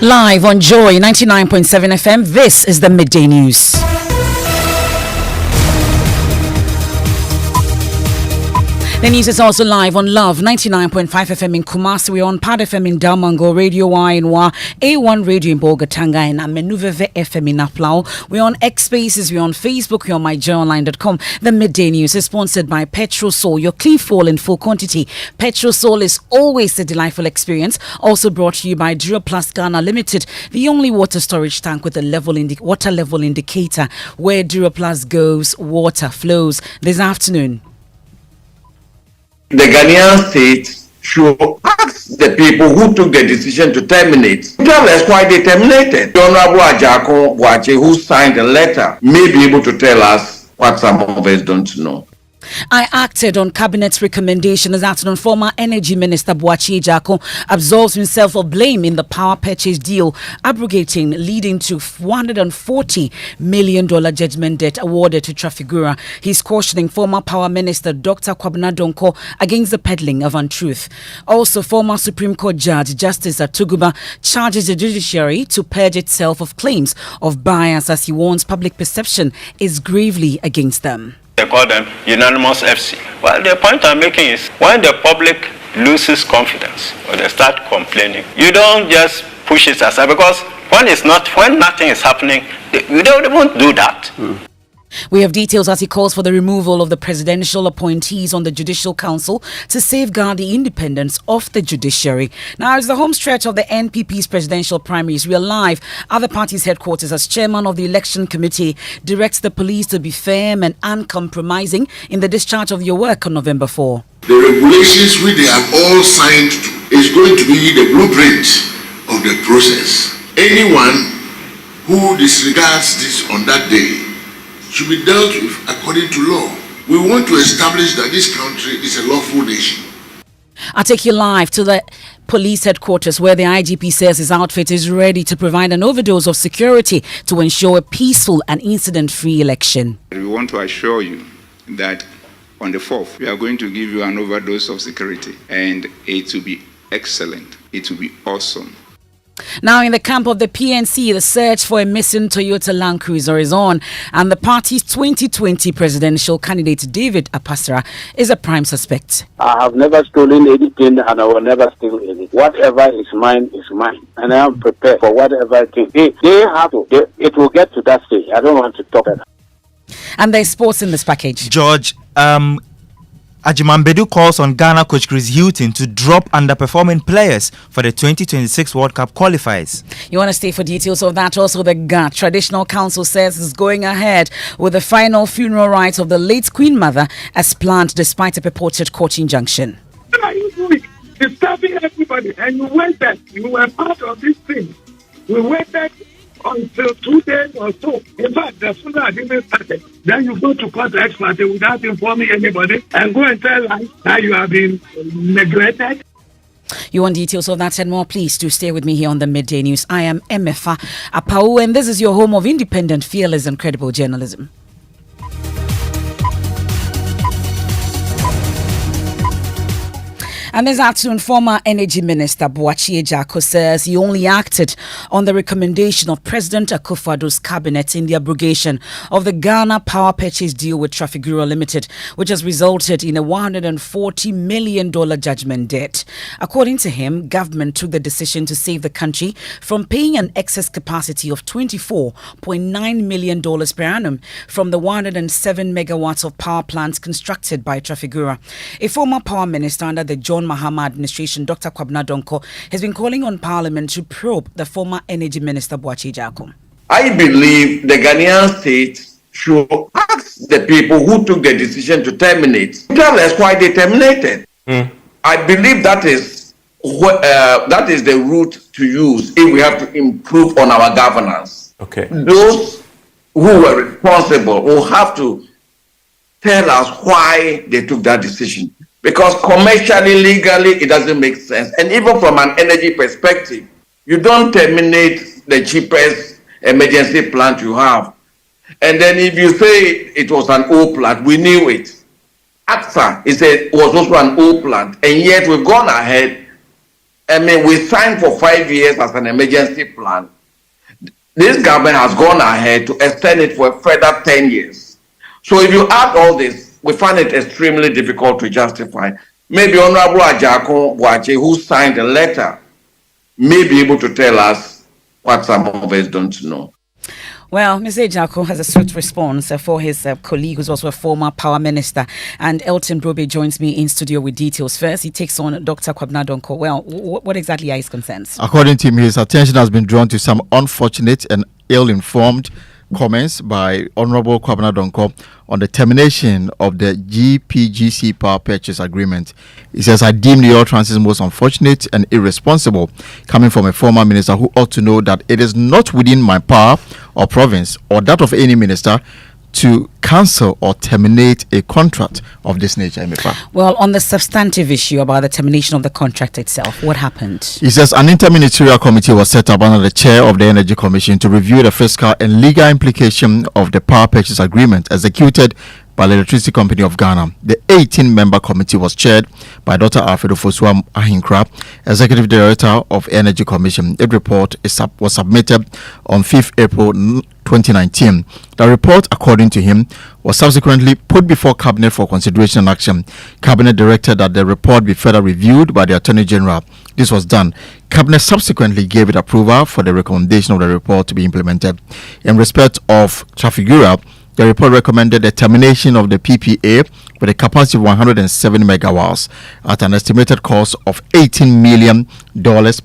Live on Joy 99.7 FM, this is the Midday News. The news is also live on Love 99.5 FM in Kumasi. We're on Pad FM in Damango, Radio Y in Wa, A1 Radio in Bogatanga, and Amenuveve FM in Apawu. We're on X Spaces, we're on Facebook, we're on myjoyonline.com. The Midday News is sponsored by Petrol Soul, your clean fuel in full quantity. Petrol Soul is always a delightful experience. Also brought to you by Duraplast Ghana Limited, the only water storage tank with a water level indicator. Where Duraplast goes, water flows. This afternoon, the Ghanaian state should ask the people who took the decision to terminate, tell us why they terminated. The Honorable Ajako Wache, who signed the letter, may be able to tell us what some of us don't know. I acted on Cabinet's recommendation this afternoon. Former Energy Minister Boakye Jako absolves himself of blame in the power purchase deal, abrogating, leading to $140 million judgment debt awarded to Trafigura. He's cautioning former Power Minister Dr. Kwabena Donko against the peddling of untruth. Also, former Supreme Court Judge Justice Atuguba charges the judiciary to purge itself of claims of bias, as he warns public perception is gravely against them. They call them unanimous FC. Well, the point I'm making is when the public loses confidence or they start complaining, you don't just push it aside, because when nothing is happening, you won't do that. We have details as he calls for the removal of the presidential appointees on the Judicial Council to safeguard the independence of the judiciary. Now, it's the home stretch of the NPP's presidential primaries. We are live at the party's headquarters as chairman of the election committee directs the police to be firm and uncompromising in the discharge of your work on November 4. The regulations which they have all signed is going to be the blueprint of the process. Anyone who disregards this on that day should be dealt with according to law. We want to establish that this country is a lawful nation. I'll take you live to the police headquarters where the IGP says his outfit is ready to provide an overdose of security to ensure a peaceful and incident-free election. We want to assure you that on the 4th, we are going to give you an overdose of security, and it will be excellent. It will be awesome. Now, in the camp of the PNC, the search for a missing Toyota Land Cruiser is on, and the party's 2020 presidential candidate David Apasara is a prime suspect. I have never stolen anything, and I will never steal anything. Whatever is mine, and I am prepared for whatever thing. They have to. It will get to that stage. I don't want to talk about that. And there's sports in this package. George, Ajimambedu calls on Ghana coach Chris Hilton to drop underperforming players for the 2026 World Cup qualifiers. You want to stay for details of that? Also, the GAT Traditional Council says it's going ahead with the final funeral rites of the late Queen Mother as planned despite a purported court injunction. What are you doing? Disturbing everybody, and you waited. You were part of this thing. We waited until 2 days or so. In fact, the funeral didn't start. Then you go to court expert without informing anybody and go and tell us that you have been neglected. You want details of that and more? Please do stay with me here on the Midday News. I am Emefa Apawu, and this is your home of independent, fearless, and credible journalism. And this afternoon, former Energy Minister Boakye Jako says he only acted on the recommendation of President Akufo-Addo's cabinet in the abrogation of the Ghana power purchase deal with Trafigura Limited, which has resulted in a $140 million judgment debt. According to him, government took the decision to save the country from paying an excess capacity of $24.9 million per annum from the 107 megawatts of power plants constructed by Trafigura. A former power minister under the John Mahama administration, Dr. Kwabena Donko, has been calling on Parliament to probe the former Energy Minister Boakye Jako. I believe the Ghanaian state should ask the people who took the decision to terminate, tell us why they terminated. I believe that is the route to use if we have to improve on our governance. Okay. Those who were responsible will have to tell us why they took that decision. Because commercially, legally, it doesn't make sense. And even from an energy perspective, you don't terminate the cheapest emergency plant you have. And then if you say it was an old plant, we knew it. AXA, it was also an old plant. And yet we've gone ahead I mean, we signed for 5 years as an emergency plan. This government has gone ahead to extend it for a further 10 years. So if you add all this, we find it extremely difficult to justify. Maybe Honorable Ajako Wache, who signed the letter, may be able to tell us what some of us don't know. Well, Mr. Ejako has a swift response for his colleague, who's also a former power minister. And Elton Brobe joins me in studio with details. First, he takes on Dr. Kwabena Donko. Well, what exactly are his concerns? According to him, his attention has been drawn to some unfortunate and ill-informed comments by Honorable Kwabena Donko on the termination of the GPGC power purchase agreement. He says, I deem the utterances most unfortunate and irresponsible, coming from a former minister who ought to know that it is not within my power or province or that of any minister to cancel or terminate a contract of this nature. Emefa. Well, on the substantive issue about the termination of the contract itself, what happened? He says an interministerial committee was set up under the chair of the Energy Commission to review the fiscal and legal implication of the power purchase agreement executed by the Electricity Company of Ghana. The 18-member committee was chaired by Dr. Alfredo Fosuam Ahinkra, Executive Director of Energy Commission. The report was submitted on 5th April 2019. The report, according to him, was subsequently put before Cabinet for consideration and action. Cabinet directed that the report be further reviewed by the Attorney General. This was done. Cabinet subsequently gave it approval for the recommendation of the report to be implemented. In respect of Trafigura, the report recommended the termination of the PPA with a capacity of 107 megawatts at an estimated cost of $18 million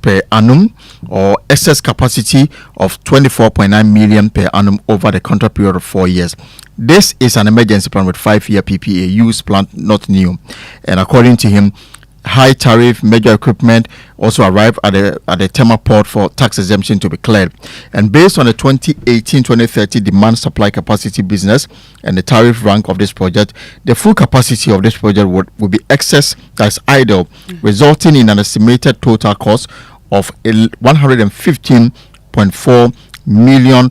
per annum, or excess capacity of $24.9 million per annum over the contract period of 4 years. This is an emergency plan with 5-year PPA, used plant, not new. And according to him, high tariff major equipment also arrived at the Tema port for tax exemption to be cleared. And based on the 2018-2030 demand supply capacity business and the tariff rank of this project, the full capacity of this project would be excess, that's idle, resulting in an estimated total cost of 115.4 million.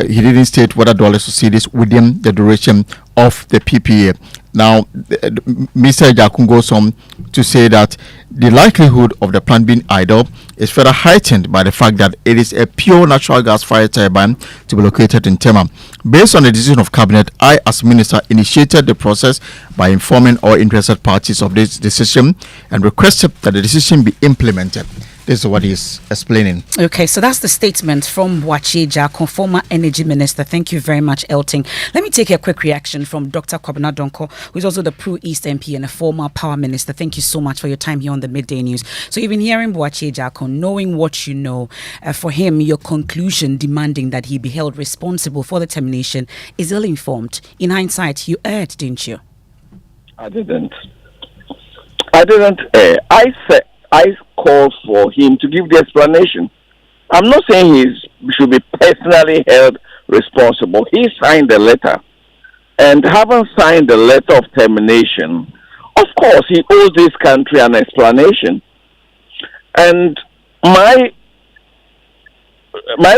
He didn't state whether dollars to see this within the duration of the PPA. Now, Mr. Jakun goes on to say that the likelihood of the plant being idle is further heightened by the fact that it is a pure natural gas fired turbine to be located in Tema. Based on the decision of Cabinet, I, as Minister, initiated the process by informing all interested parties of this decision and requested that the decision be implemented. This is what he's explaining. Okay, so that's the statement from Boakye Jako, former energy minister. Thank you very much, Elting. Let me take a quick reaction from Dr. Kwabena Donko, who is also the Pro East MP and a former power minister. Thank you so much for your time here on the Midday News. So you've been hearing Boakye Jako, knowing what you know. For him, your conclusion demanding that he be held responsible for the termination is ill-informed. In hindsight, you erred, didn't you? I didn't err. I called for him to give the explanation. I'm not saying he should be personally held responsible. He signed the letter. And having signed the letter of termination, of course, he owes this country an explanation. And my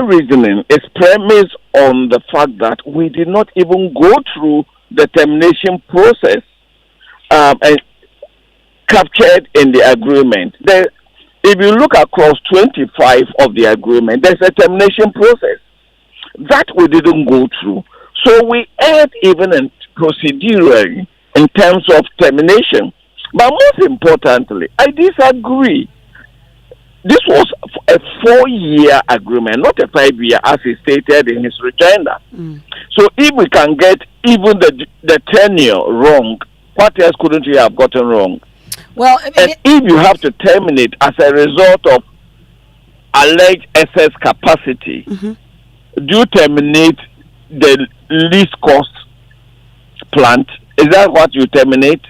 reasoning is premised on the fact that we did not even go through the termination process and captured in the agreement. If you look across 25 of the agreement, there's a termination process that we didn't go through. So we erred even in procedurally in terms of termination. But most importantly, I disagree. This was a 4-year agreement, not a 5-year, as he stated in his rejoinder. So if we can get even the tenure wrong, what else couldn't we have gotten wrong? Well, and if you have to terminate as a result of alleged excess capacity, do you terminate the least cost plant? Is that what you terminate?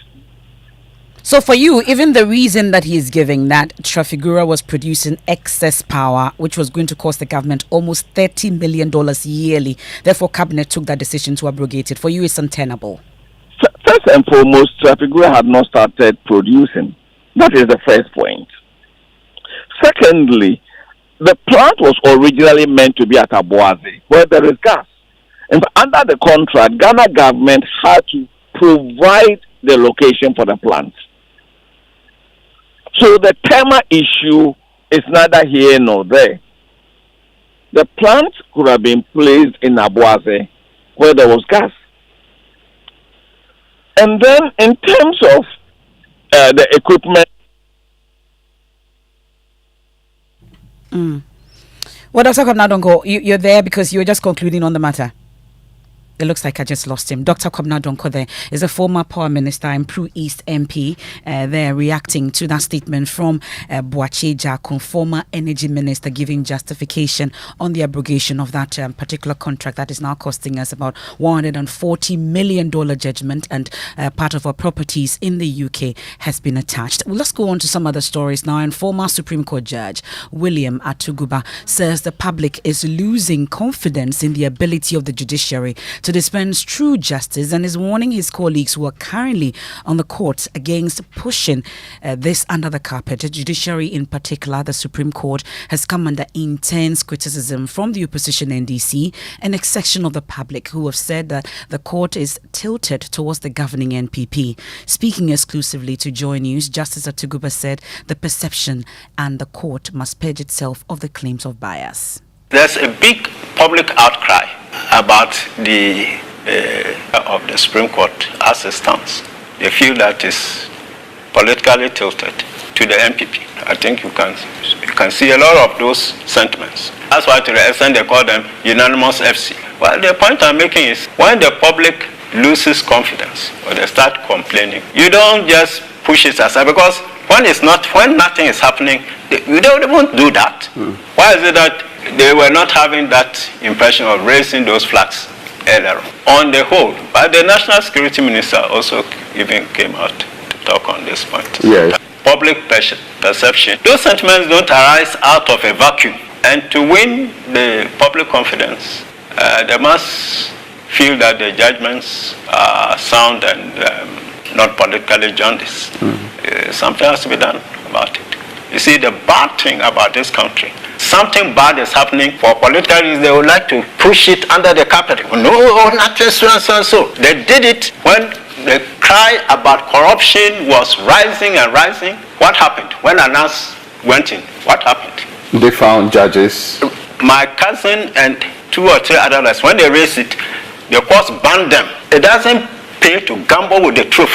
So for you, even the reason that he is giving, that Trafigura was producing excess power, which was going to cost the government almost $30 million yearly, therefore Cabinet took that decision to abrogate it, for you it's untenable. First and foremost, Trafigura had not started producing. That is the first point. Secondly, the plant was originally meant to be at Apawu, where there is gas. And under the contract, Ghana government had to provide the location for the plant. So the Tema issue is neither here nor there. The plant could have been placed in Abuaze where there was gas. And then in terms of the equipment. Well, Dr. Kobna-Donkor, you're there because you were just concluding on the matter. It looks like I just lost him. Dr. Kobna-Donkor there is a former power minister and Pro East MP. They're reacting to that statement from Boakye Jakun, former energy minister, giving justification on the abrogation of that particular contract that is now costing us about $140 million judgment, and part of our properties in the UK has been attached. Well, let's go on to some other stories now. And former Supreme Court Judge William Atuguba says the public is losing confidence in the ability of the judiciary to dispense true justice, and is warning his colleagues who are currently on the court against pushing this under the carpet. The judiciary, in particular, the Supreme Court, has come under intense criticism from the opposition NDC and a section of the public who have said that the court is tilted towards the governing NPP. Speaking exclusively to Joy News, Justice Atuguba said the perception and the court must purge itself of the claims of bias. There's a big public outcry about the of the Supreme Court as it stands. They feel that is politically tilted to the MPP. I think you can see a lot of those sentiments. That's why to the extent they call them unanimous FC. Well, the point I'm making is when the public loses confidence or they start complaining, you don't just push it aside, because when nothing is happening, you won't do that. Why is it that they were not having that impression of raising those flags earlier on the whole? But the National Security Minister also even came out to talk on this point. Yes. Public perception. Those sentiments don't arise out of a vacuum. And to win the public confidence, they must feel that the judgments are sound and not politically jaundiced. Something has to be done about it. You see, the bad thing about this country, something bad is happening for political reasons, they would like to push it under the carpet. No, not so and so and so. They did it when the cry about corruption was rising and rising. What happened? When Anas went in, what happened? They found judges. My cousin and 2 or 3 others, when they raised it, the courts banned them. It doesn't pay to gamble with the truth,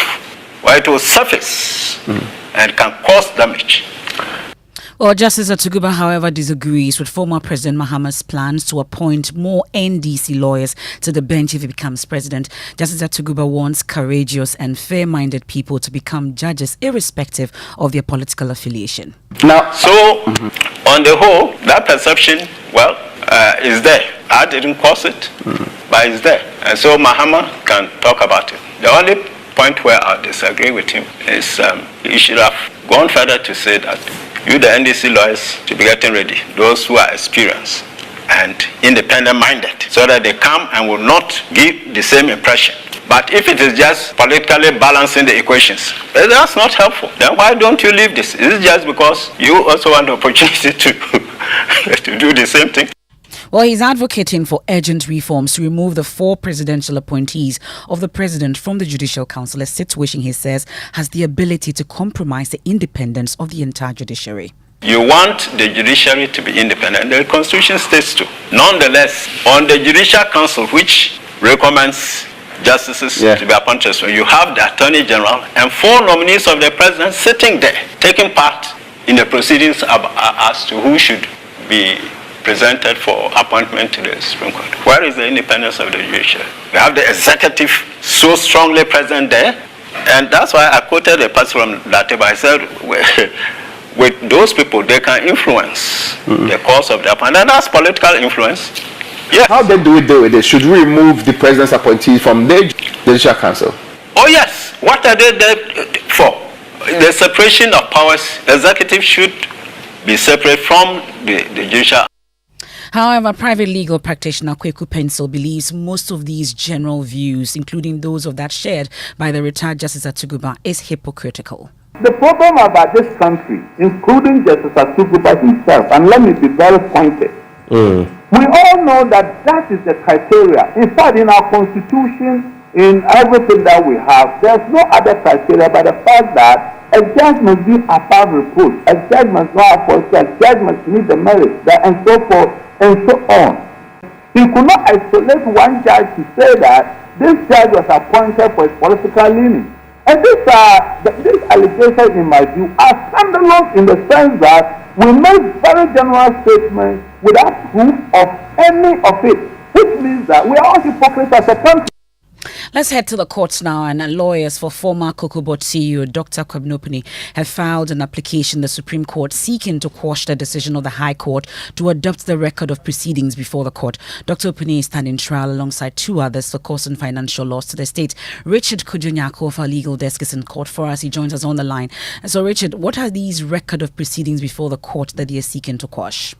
where it will surface and can cause damage. Well, Justice Atuguba, however, disagrees with former President Mahama's plans to appoint more NDC lawyers to the bench if he becomes president. Justice Atuguba wants courageous and fair-minded people to become judges, irrespective of their political affiliation. Now, so on the whole, that perception, is there. I didn't cause it, but it's there. And so Mahama can talk about it. The only point where I disagree with him is he should have gone further to say that you, the NDC lawyers, should be getting ready, those who are experienced and independent-minded, so that they come and will not give the same impression. But if it is just politically balancing the equations, that's not helpful. Then why don't you leave this? Is it just because you also want the opportunity to do the same thing? Well, he's advocating for urgent reforms to remove the 4 presidential appointees of the president from the Judicial Council, a situation he says has the ability to compromise the independence of the entire judiciary. You want the judiciary to be independent. The Constitution states to. Nonetheless, on the Judicial Council, which recommends justices to be appointed, so you have the Attorney General and 4 nominees of the president sitting there, taking part in the proceedings as to who should be presented for appointment to the Supreme Court. Where is the independence of the judiciary? We have the executive so strongly present there, and that's why I quoted a passage from Lateba. I said, with those people, they can influence the course of the appointment, and that's political influence. Yes. How then do we deal with this? Should we remove the president's appointees from the Judicial Council? Oh yes. What are they there for? The separation of powers. Executive should be separate from the judicial. However, private legal practitioner Kweku Pencil believes most of these general views, including those of that shared by the retired Justice Atuguba, is hypocritical. The problem about this country, including Justice Atuguba himself, and let me be very pointed, we all know that is the criteria. In fact, in our constitution, in everything that we have, there's no other criteria but the fact that a judge must be above reproach, a judge must not have force, a judge must meet the merit, and so forth and so on. He could not isolate one judge to say that this judge was appointed for his political leaning. And these allegations, in my view, are scandalous in the sense that we make very general statements without proof of any of it, which means that we are all hypocrites as a country. Let's head to the courts now, and lawyers for former COCOBOD CEO Dr. Kwabena have filed an application in the Supreme Court seeking to quash the decision of the High Court to adopt the record of proceedings before the court. Dr. Opuni is standing trial alongside two others for cause and financial loss to the state. Richard Kujonyako of our legal desk is in court for us. He joins us on the line. So, Richard, what are these record of proceedings before the court that they are seeking to quash?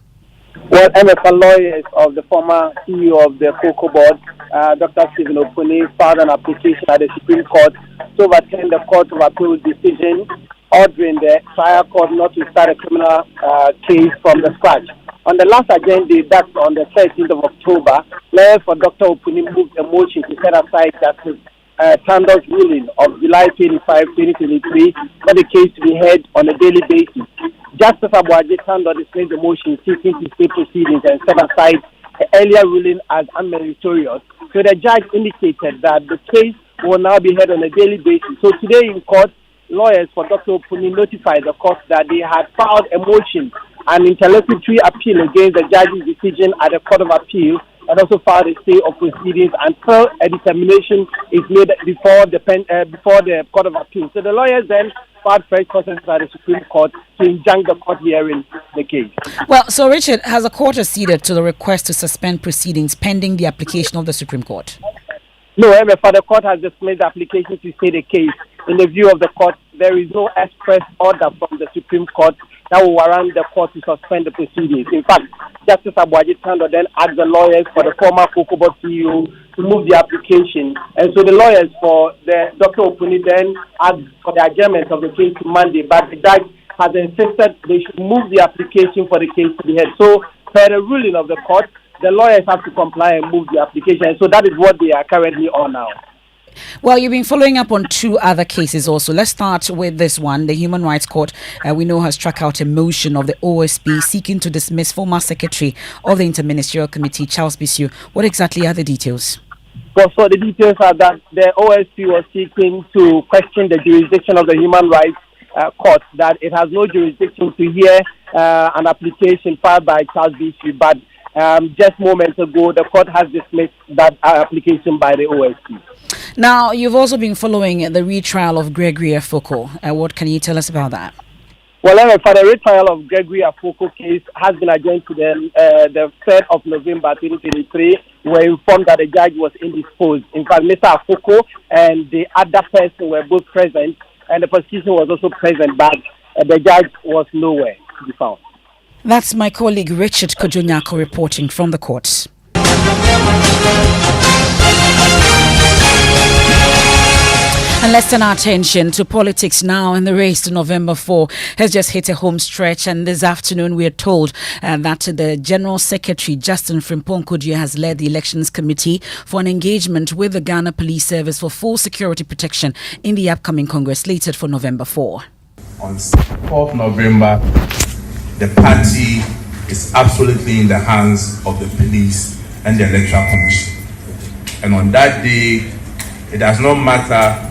Well, Emefa lawyers of the former CEO of the COCOBOD, Dr. Stephen Opuni, filed an application at the Supreme Court to overturn the Court of Appeal decision ordering the trial court not to start a criminal case from the scratch. On the last agenda, that's on the 13th of October, lawyers for Dr. Opuni moved a motion to set aside Justice Tando's ruling of July 25, 2023 for the case to be heard on a daily basis. Justice Abuaje Tando dismissed the motion seeking to stay proceedings and set aside the earlier ruling as unmeritorious. So the judge indicated that the case will now be heard on a daily basis. So today in court, lawyers for Dr. Opuni notified the court that they had filed a motion, an interlocutory appeal against the judge's decision at the Court of Appeal, and also filed a stay of proceedings until a determination is made before the Court of Appeal. So the lawyers then filed fresh process by the Supreme Court to injunct the court hearing the case. Well, so Richard, has the court acceded to the request to suspend proceedings pending the application of the Supreme Court? No, for the court has dismissed the application to stay the case. In the view of the court, there is no express order from the Supreme Court that will warrant the court to suspend the proceedings. In fact, Justice Abuaje Tando then asked the lawyers for the former COCOBOD CEO to move the application. And so the lawyers for the Dr. Opuni then asked for the adjournment of the case to Monday, but the judge has insisted they should move the application for the case to be heard. So, per the ruling of the court, the lawyers have to comply and move the application. So that is what they are currently on now. Well, you've been following up on two other cases also. Let's start with this one. The Human Rights Court, we know, has struck out a motion of the OSP seeking to dismiss former Secretary of the Interministerial Committee, Charles Bisu. What exactly are the details? Well, so the details are that the OSP was seeking to question the jurisdiction of the Human Rights Court, that it has no jurisdiction to hear an application filed by Charles Bisu, but just moments ago, the court has dismissed that application by the OSP. Now, you've also been following the retrial of Gregory Afoko. What can you tell us about that? Well, for the retrial of Gregory Afoko case has been adjourned to the 3rd of November 2023. We were informed that the judge was indisposed. In fact, Mr. Afoko and the other person were both present, and the prosecution was also present, but the judge was nowhere to be found. That's my colleague Richard Kujonyako reporting from the courts. And let's turn our attention to politics now. And the race to November 4 has just hit a home stretch. And this afternoon, we are told that the General Secretary, Justin Frimpong-Kodia, has led the Elections Committee for an engagement with the Ghana Police Service for full security protection in the upcoming Congress slated for November 4. On 4th November, the party is absolutely in the hands of the police and the Electoral Commission. And on that day, it does not matter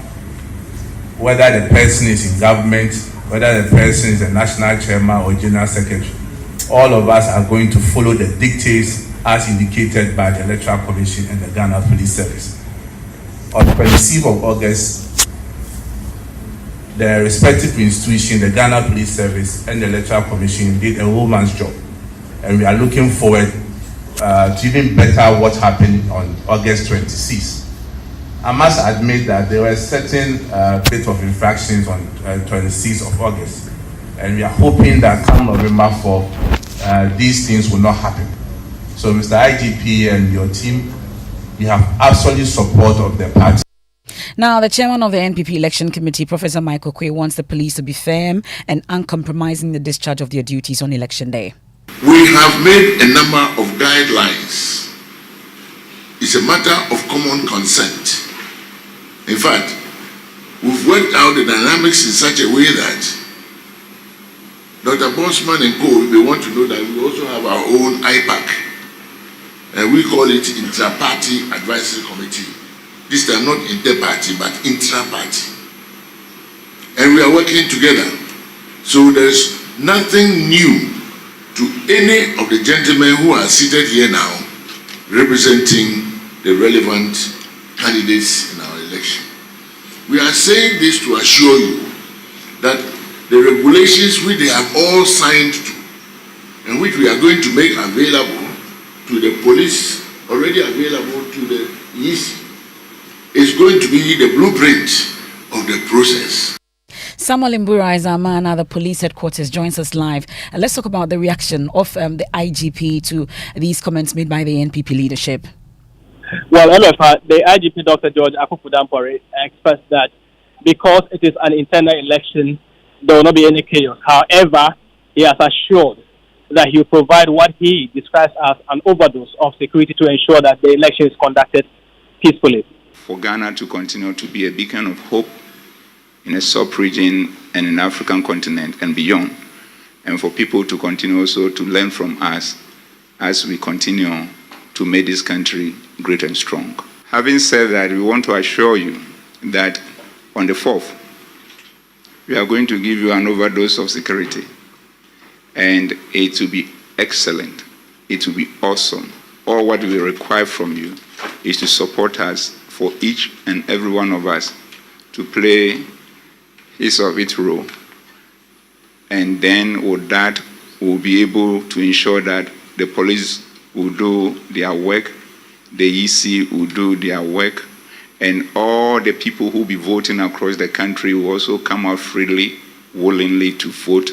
whether the person is in government, whether the person is a national chairman or general secretary. All of us are going to follow the dictates as indicated by the Electoral Commission and the Ghana Police Service. On the 26th of August, the respective institution, the Ghana Police Service and the Electoral Commission, did a woman's job. And we are looking forward to even better what happened on August 26th. I must admit that there were certain bit of infractions on 26th of August. And we are hoping that come November 4, these things will not happen. So Mr. IGP and your team, you have absolute support of the party. Now, the chairman of the NPP Election Committee, Professor Michael Kwe, wants the police to be firm and uncompromising the discharge of their duties on election day. We have made a number of guidelines. It's a matter of common consent In fact, we've worked out the dynamics in such a way that Dr. Bosman and Co., if they want to know that we also have our own IPAC, and we call it Intra-Party Advisory Committee. This time not inter-party, but intra-party. And we are working together. So there's nothing new to any of the gentlemen who are seated here now representing the relevant candidates in our election. We are saying this to assure you that the regulations which they have all signed to and which we are going to make available to the police, already available to the EC, is going to be the blueprint of the process. Samuel Mbura is our man at the police headquarters, joins us live. And let's talk about the reaction of the IGP to these comments made by the NPP leadership. Well, Emefa, the IGP, Dr. George Apawu, expressed that because it is an internal election, there will not be any chaos. However, he has assured that he will provide what he describes as an overdose of security to ensure that the election is conducted peacefully. For Ghana to continue to be a beacon of hope in a sub-region and in the African continent and beyond, and for people to continue also to learn from us as we continue to make this country great and strong. Having said that, we want to assure you that on the 4th, we are going to give you an overdose of security, and it will be excellent. It will be awesome. All what we require from you is to support us, for each and every one of us to play his or its role. And then with that, we'll be able to ensure that the police will do their work, the EC will do their work, and all the people who will be voting across the country will also come out freely, willingly to vote.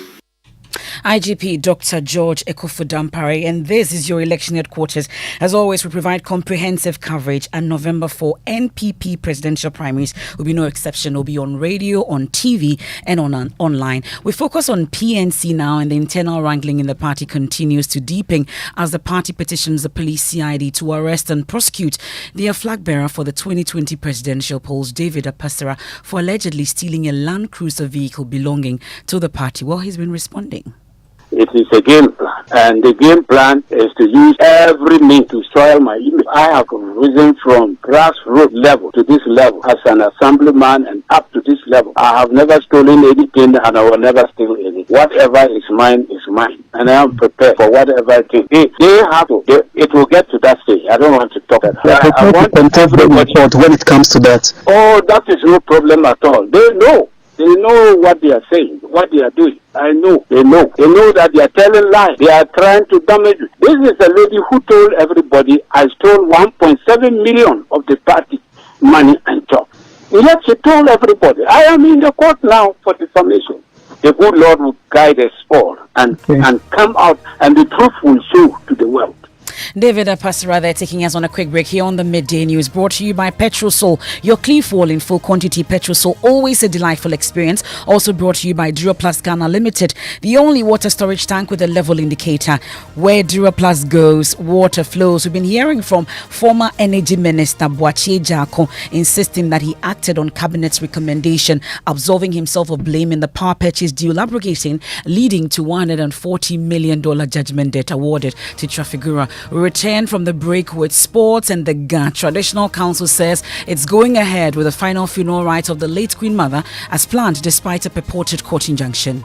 IGP Dr. George Dampare, and this is your election headquarters. As always, we provide comprehensive coverage, and November 4 NPP presidential primaries will be no exception. Will be on radio, on TV, and on online. We focus on PNC now, and the internal wrangling in the party continues to deepen as the party petitions the police CID to arrest and prosecute their flag bearer for the 2020 presidential polls, David Apasara, for allegedly stealing a Land Cruiser vehicle belonging to the party. Well, he's been responding. It is a game plan, and the game plan is to use every means to soil my image. I have risen from grassroots level to this level as an assemblyman and up to this level. I have never stolen anything, and I will never steal anything. Whatever is mine, and I am prepared for whatever it is. They have to. It will get to that stage. I don't want to talk about that. I want everybody when it comes to that. Oh, that is no problem at all. They know. They know what they are saying, what they are doing. I know. They know. They know that they are telling lies. They are trying to damage you. This is a lady who told everybody I stole 1.7 million of the party money and job. Yet she told everybody, I am in the court now for defamation. The good Lord will guide us all and come out, and the truth will show to the world. David Apasara there, taking us on a quick break here on the Midday News, brought to you by Petrosol, your Cliff Wall in full quantity. Petrosol, always a delightful experience. Also brought to you by Duraplast Ghana Limited, the only water storage tank with a level indicator. Where Duraplast goes, water flows. We've been hearing from former Energy Minister Boachie Jako, insisting that he acted on Cabinet's recommendation, absolving himself of blame in the power purchase deal abrogating, leading to $140 million judgment debt awarded to Trafigura. We return from the break with sports, and the Ghana Traditional Council says it's going ahead with the final funeral rites of the late Queen Mother as planned despite a purported court injunction.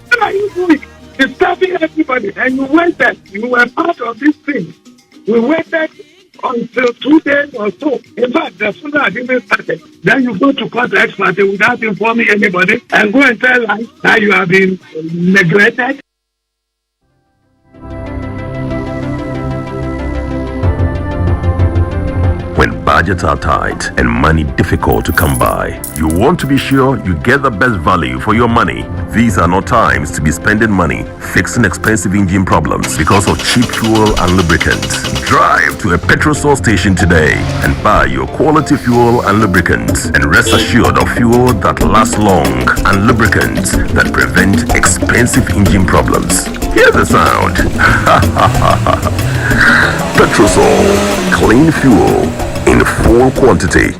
What are you doing? Disturbing everybody, and you waited. You were part of this thing. We waited until 2 days or so. In fact, the funeral didn't start. Then you go to court ex parte without informing anybody and go and tell lies that you have been neglected. When budgets are tight and money difficult to come by, you want to be sure you get the best value for your money. These are not times to be spending money fixing expensive engine problems because of cheap fuel and lubricants. Drive to a Petrosol station today and buy your quality fuel and lubricants, and rest assured of fuel that lasts long and lubricants that prevent expensive engine problems. Hear the sound. Petrosol, clean fuel in full quantity.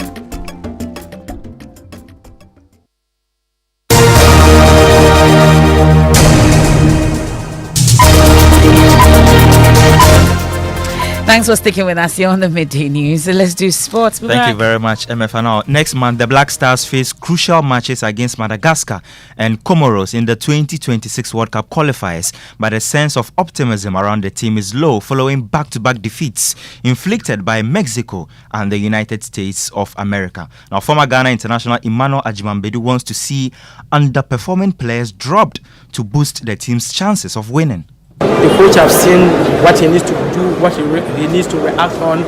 Thanks for sticking with us here on the Midday News. Let's do sports. Thank you very much, Emefa. Now, next month, the Black Stars face crucial matches against Madagascar and Comoros in the 2026 World Cup qualifiers, but a sense of optimism around the team is low following back-to-back defeats inflicted by Mexico and the United States of America. Now, former Ghana international Emmanuel Ajimambedu wants to see underperforming players dropped to boost the team's chances of winning. The coach have seen what he needs to do, what he needs to react on,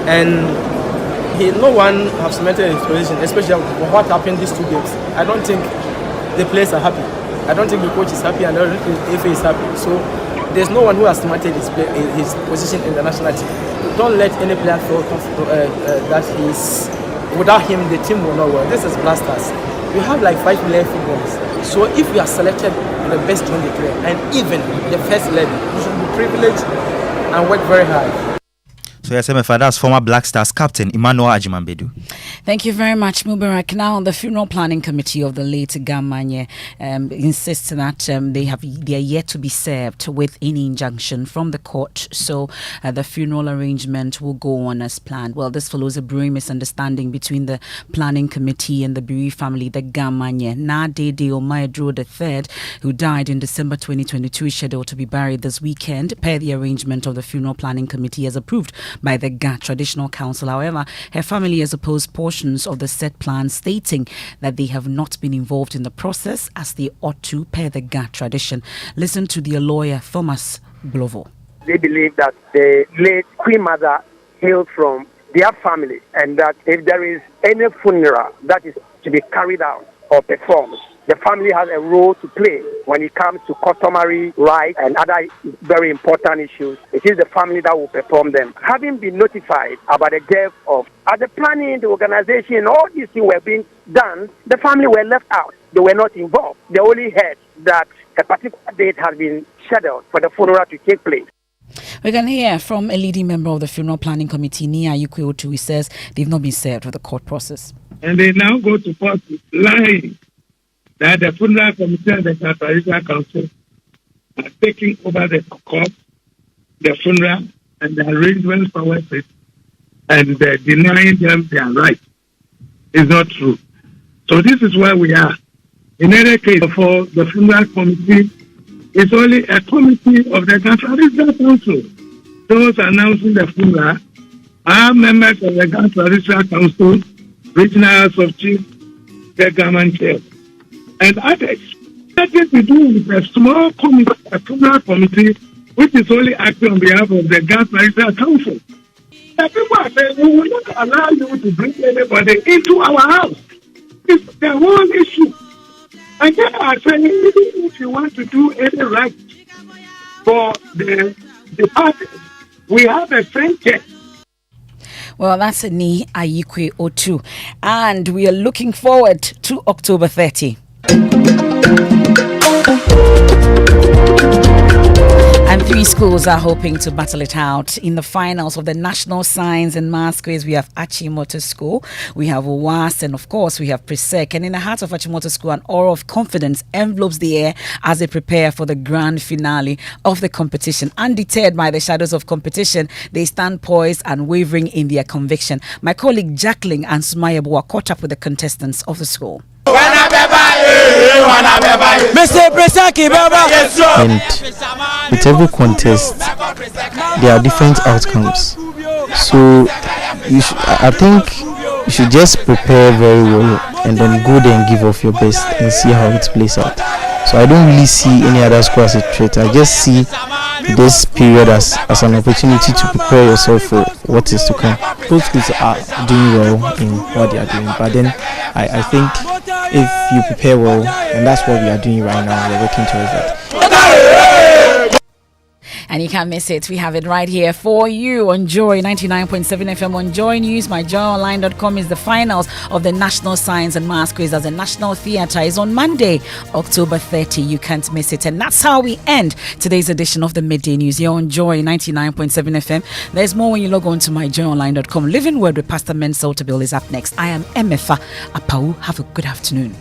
and no one has cemented his position, especially what happened these 2 games. I don't think the players are happy. I don't think the coach is happy, and I don't think the FA is happy. So there's no one who has cemented his position in the national team. Don't let any player feel that without him the team will not work. This is Black Stars. You have like 5 million footballers. So if you are selected the best 20 player and even the first 11, you should be privileged and work very hard. So yes, Emefa, that's former Black Stars captain Emmanuel Ajimambedu. Thank you very much, Mubarak. Now, the funeral planning committee of the late Gamanye insists that they are yet to be served with any injunction from the court. So the funeral arrangement will go on as planned. Well, this follows a brewing misunderstanding between the planning committee and the bereaved family. The Gamanye Nadede Omaedro III, who died in December 2022, is scheduled to be buried this weekend per the arrangement of the funeral planning committee as approved by the GA Traditional Council. However, her family has opposed portions of the set plan, stating that they have not been involved in the process as they ought to per the GA tradition. Listen to their lawyer, Thomas Blovo. They believe that the late Queen Mother hailed from their family, and that if there is any funeral that is to be carried out or performed, the family has a role to play when it comes to customary rights and other very important issues. It is the family that will perform them. Having been notified about the death of the planning, the organization, all these things were being done, the family were left out. They were not involved. They only heard that a particular date has been scheduled for the funeral to take place. We can hear from a leading member of the funeral planning committee, Nia Ayukwe Otu, who says they've not been served with the court process. And they now go to court lying that the funeral committee and the Traditional Council are taking over the court, the funeral, and the arrangements for it, and denying them their right. It's not true. So this is where we are. In any case, for the funeral committee, it's only a committee of the Traditional Council. Those announcing the funeral are members of the Traditional Council, Regional House of Chiefs, the government chair, and others. Nothing to do with a small committee, a funeral committee, which is only acting on behalf of the Traditional Council. The people are saying, we will not allow you to bring anybody into our house. It's the whole issue. And they are saying, even if you want to do any right for the party, we have a friend check. Well, that's Ni Ayikwe Otu. And we are looking forward to October 30. And 3 schools are hoping to battle it out in the finals of the National Science and Maths Quiz. We have Achimota School, we have OWAS, and of course we have Presec. And in the heart of Achimota School, an aura of confidence envelopes the air as they prepare for the grand finale of the competition. Undeterred by the shadows of competition, they stand poised and wavering in their conviction. My colleague Jacqueline and Sumayabu are caught up with the contestants of the school. And with every contest, there are different outcomes. So I think you should just prepare very well and then go there and give off your best and see how it plays out. So I don't really see any other school as a threat. I just see this period as an opportunity to prepare yourself for what is to come. Both schools are doing well in what they are doing, but then I think if you prepare well, and that's what we are doing right now, we're working towards that. And you can't miss it. We have it right here for you on Joy 99.7 FM on Joy News. MyJoyOnline.com is the finals of the National Science and Maths Quiz as the National Theatre is on Monday, October 30. You can't miss it. And that's how we end today's edition of the Midday News here on Joy 99.7 FM. There's more when you log on to MyJoyOnline.com. Living Word with Pastor Mensel Tabil is up next. I am Emefa. Apawu. Have a good afternoon.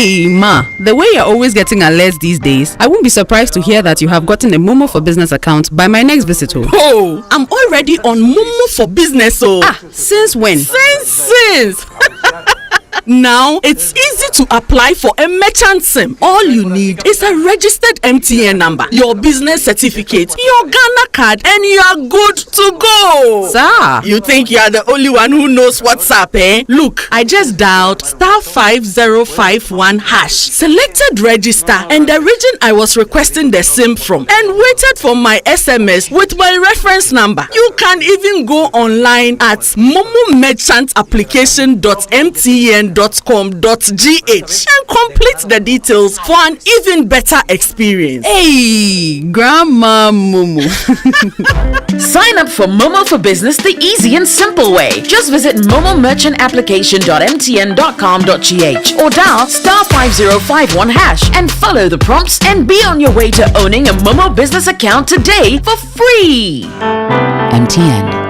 Hey, Ma, the way you're always getting alerts these days, I won't be surprised to hear that you have gotten a Momo for Business account by my next visitor. Oh, I'm already on Momo for Business. Oh. Since when? Since. Now it's easy to apply for a merchant SIM. All you need is a registered MTN number, your business certificate, your Ghana card, and you are good to go. Sir, you think you are the only one who knows what's up, eh? Look, I just dialed *5051#, selected register, and the region I was requesting the SIM from, and waited for my SMS with my reference number. You can even go online at momomerchantapplication.mtn.com.gh and complete the details for an even better experience. Hey, Grandma Momo. Sign up for Momo for Business the easy and simple way. Just visit momomerchantapplication.mtn.com.gh or dial *5051# and follow the prompts and be on your way to owning a Momo business account today for free. MTN.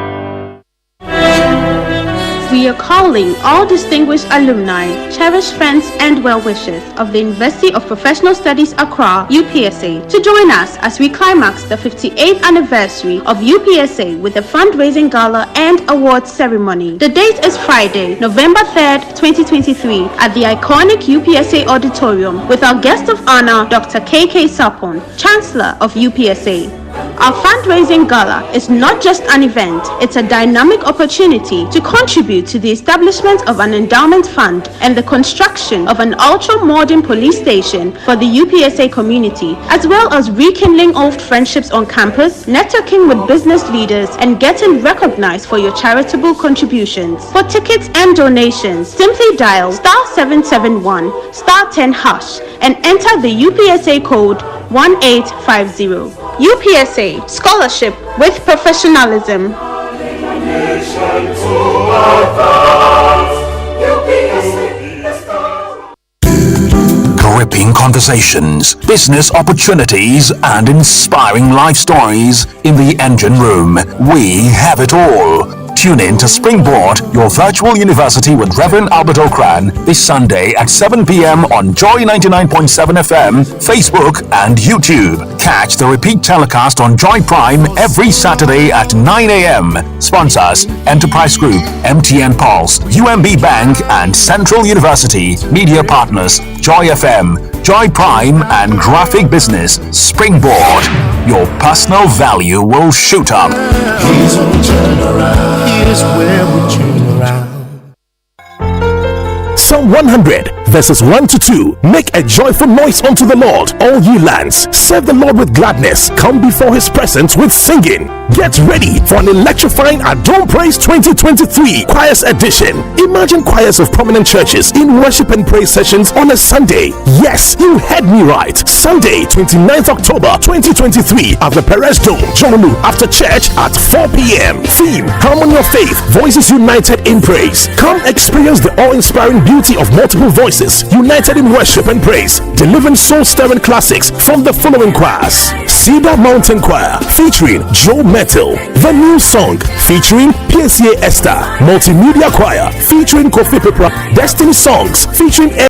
We are calling all distinguished alumni, cherished friends and well-wishers of the University of Professional Studies Accra, UPSA, to join us as we climax the 58th anniversary of UPSA with a fundraising gala and awards ceremony. The date is Friday, November 3rd, 2023 at the iconic UPSA Auditorium with our guest of honor, Dr. KK Sapon, Chancellor of UPSA. Our fundraising gala is not just an event, it's a dynamic opportunity to contribute to the establishment of an endowment fund and the construction of an ultra-modern police station for the UPSA community, as well as rekindling old friendships on campus, networking with business leaders, and getting recognized for your charitable contributions. For tickets and donations, simply dial *771 *10# and enter the UPSA code 1850. UPSA, scholarship with professionalism. Gripping conversations, business opportunities, and inspiring life stories in the engine room. We have it all. Tune in to Springboard, your virtual university with Reverend Albert Okran, this Sunday at 7 p.m. on Joy 99.7 FM, Facebook, and YouTube. Catch the repeat telecast on Joy Prime every Saturday at 9 a.m. Sponsors: Enterprise Group, MTN Pulse, UMB Bank, and Central University. Media partners: Joy FM, Joy Prime, and Graphic Business. Springboard, your personal value will shoot up. Here's where we turn around. Here's where we turn around. Psalm 100 verses 1-2. Make a joyful noise unto the Lord, all ye lands. Serve the Lord with gladness. Come before his presence with singing. Get ready for an electrifying Adom Praise 2023 Choirs Edition. Imagine choirs of prominent churches in worship and praise sessions on a Sunday. Yes, you heard me right. Sunday, 29th October 2023 at the Perez Dome, Jomolu, after church at 4 p.m. Theme: Harmony of Faith, Voices United in Praise. Come experience the awe-inspiring beauty of multiple voices united in worship and praise, delivering soul-stirring classics from the following choirs: Cedar Mountain Choir featuring Joe Metal, The New Song featuring PSA Esther, Multimedia Choir featuring Kofi Pepra, Destiny Songs featuring